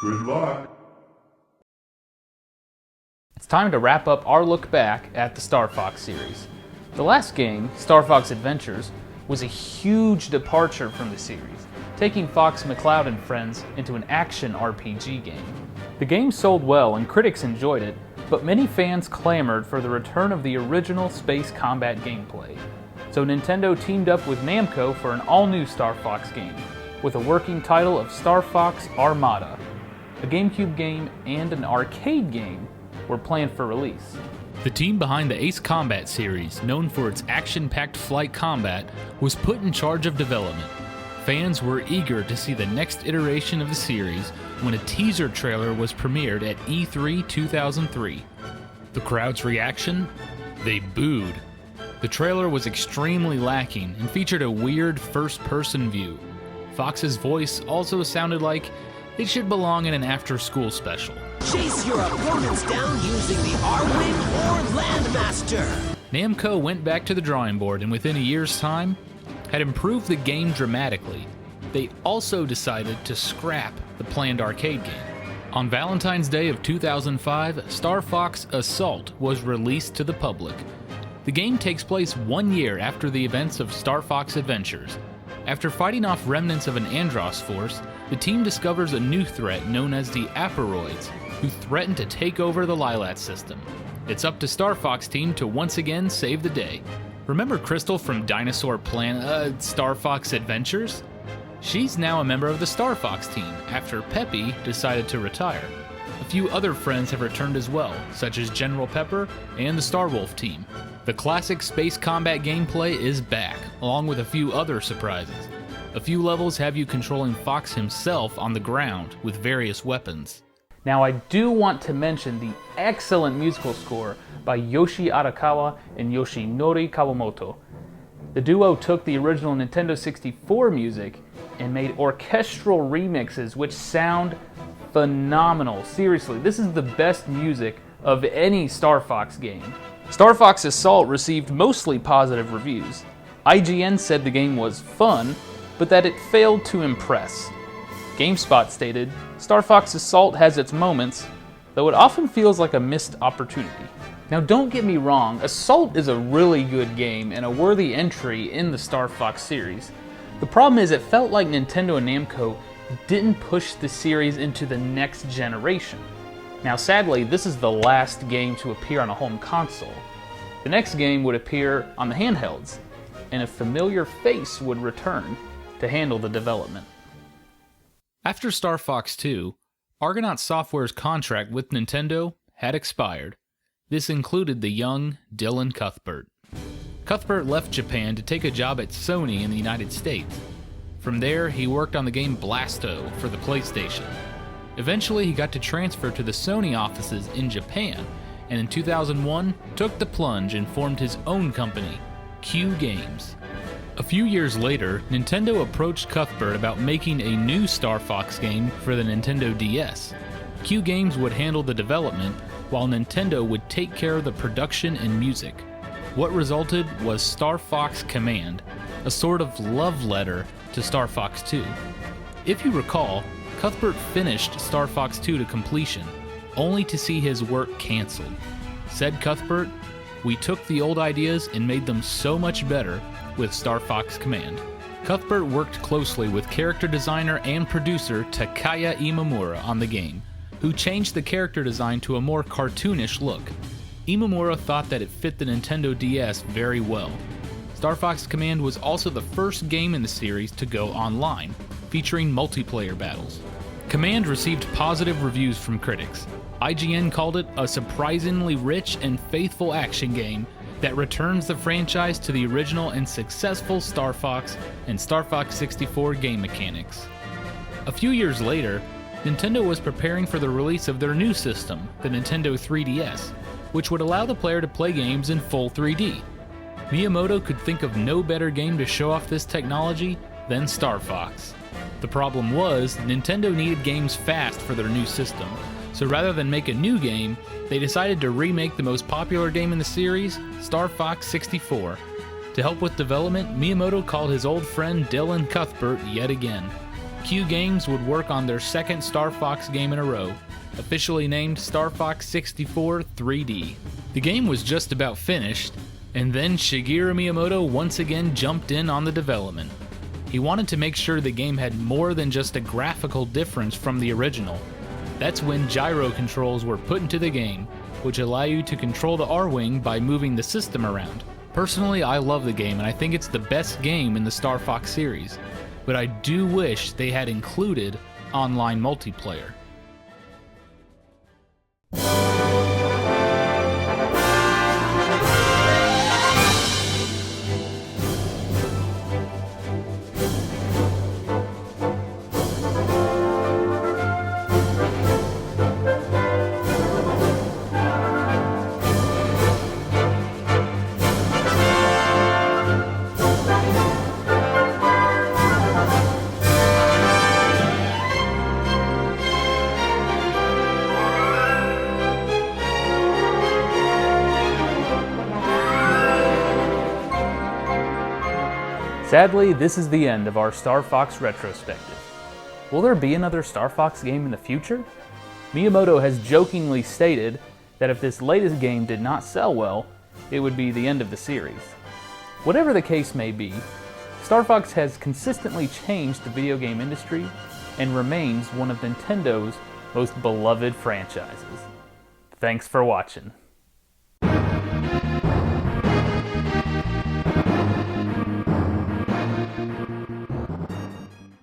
Good luck. It's time to wrap up our look back at the Star Fox series. The last game, Star Fox Adventures, was a huge departure from the series, taking Fox McCloud and friends into an action RPG game. The game sold well and critics enjoyed it, but many fans clamored for the return of the original space combat gameplay. So Nintendo teamed up with Namco for an all-new Star Fox game, with a working title of Star Fox Armada. A GameCube game and an arcade game were planned for release. The team behind the Ace Combat series, known for its action-packed flight combat, was put in charge of development. Fans were eager to see the next iteration of the series when a teaser trailer was premiered at E3 2003. The crowd's reaction? They booed. The trailer was extremely lacking and featured a weird first-person view. Fox's voice also sounded like it should belong in an after-school special. Chase your opponents down using the R-Wing or Landmaster! Namco went back to the drawing board and within a year's time had improved the game dramatically. They also decided to scrap the planned arcade game. On Valentine's Day of 2005, Star Fox Assault was released to the public. The game takes place 1 year after the events of Star Fox Adventures. After fighting off remnants of an Andross force, the team discovers a new threat known as the Aparoids, who threaten to take over the Lilat system. It's up to Star Fox team to once again save the day. Remember Crystal from Star Fox Adventures? She's now a member of the Star Fox team after Peppy decided to retire. A few other friends have returned as well, such as General Pepper and the Starwolf team. The classic space combat gameplay is back, along with a few other surprises. A few levels have you controlling Fox himself on the ground with various weapons. Now I do want to mention the excellent musical score by Yoshi Arakawa and Yoshinori Kawamoto. The duo took the original Nintendo 64 music and made orchestral remixes which sound phenomenal. Seriously, this is the best music of any Star Fox game. Star Fox Assault received mostly positive reviews. IGN said the game was fun, but that it failed to impress. GameSpot stated, Star Fox Assault has its moments, though it often feels like a missed opportunity. Now don't get me wrong, Assault is a really good game and a worthy entry in the Star Fox series. The problem is it felt like Nintendo and Namco didn't push the series into the next generation. Now sadly, this is the last game to appear on a home console. The next game would appear on the handhelds, and a familiar face would return to handle the development. After Star Fox 2, Argonaut Software's contract with Nintendo had expired. This included the young Dylan Cuthbert. Cuthbert left Japan to take a job at Sony in the United States. From there, he worked on the game Blasto for the PlayStation. Eventually, he got to transfer to the Sony offices in Japan, and in 2001, took the plunge and formed his own company, Q Games. A few years later, Nintendo approached Cuthbert about making a new Star Fox game for the Nintendo DS. Q Games would handle the development, while Nintendo would take care of the production and music. What resulted was Star Fox Command, a sort of love letter to Star Fox 2. If you recall, Cuthbert finished Star Fox 2 to completion, only to see his work canceled. Said Cuthbert, "We took the old ideas and made them so much better with Star Fox Command." Cuthbert worked closely with character designer and producer Takaya Imamura on the game, who changed the character design to a more cartoonish look. Imamura thought that it fit the Nintendo DS very well. Star Fox Command was also the first game in the series to go online, featuring multiplayer battles. Command received positive reviews from critics. IGN called it a surprisingly rich and faithful action game that returns the franchise to the original and successful Star Fox and Star Fox 64 game mechanics. A few years later, Nintendo was preparing for the release of their new system, the Nintendo 3DS, which would allow the player to play games in full 3D. Miyamoto could think of no better game to show off this technology than Star Fox. The problem was, Nintendo needed games fast for their new system, so rather than make a new game, they decided to remake the most popular game in the series, Star Fox 64. To help with development, Miyamoto called his old friend Dylan Cuthbert yet again. Q Games would work on their second Star Fox game in a row, officially named Star Fox 64 3D. The game was just about finished, and then Shigeru Miyamoto once again jumped in on the development. He wanted to make sure the game had more than just a graphical difference from the original. That's when gyro controls were put into the game, which allow you to control the R-Wing by moving the system around. Personally, I love the game and I think it's the best game in the Star Fox series, but I do wish they had included online multiplayer. Sadly, this is the end of our Star Fox retrospective. Will there be another Star Fox game in the future? Miyamoto has jokingly stated that if this latest game did not sell well, it would be the end of the series. Whatever the case may be, Star Fox has consistently changed the video game industry and remains one of Nintendo's most beloved franchises. Thanks for watching.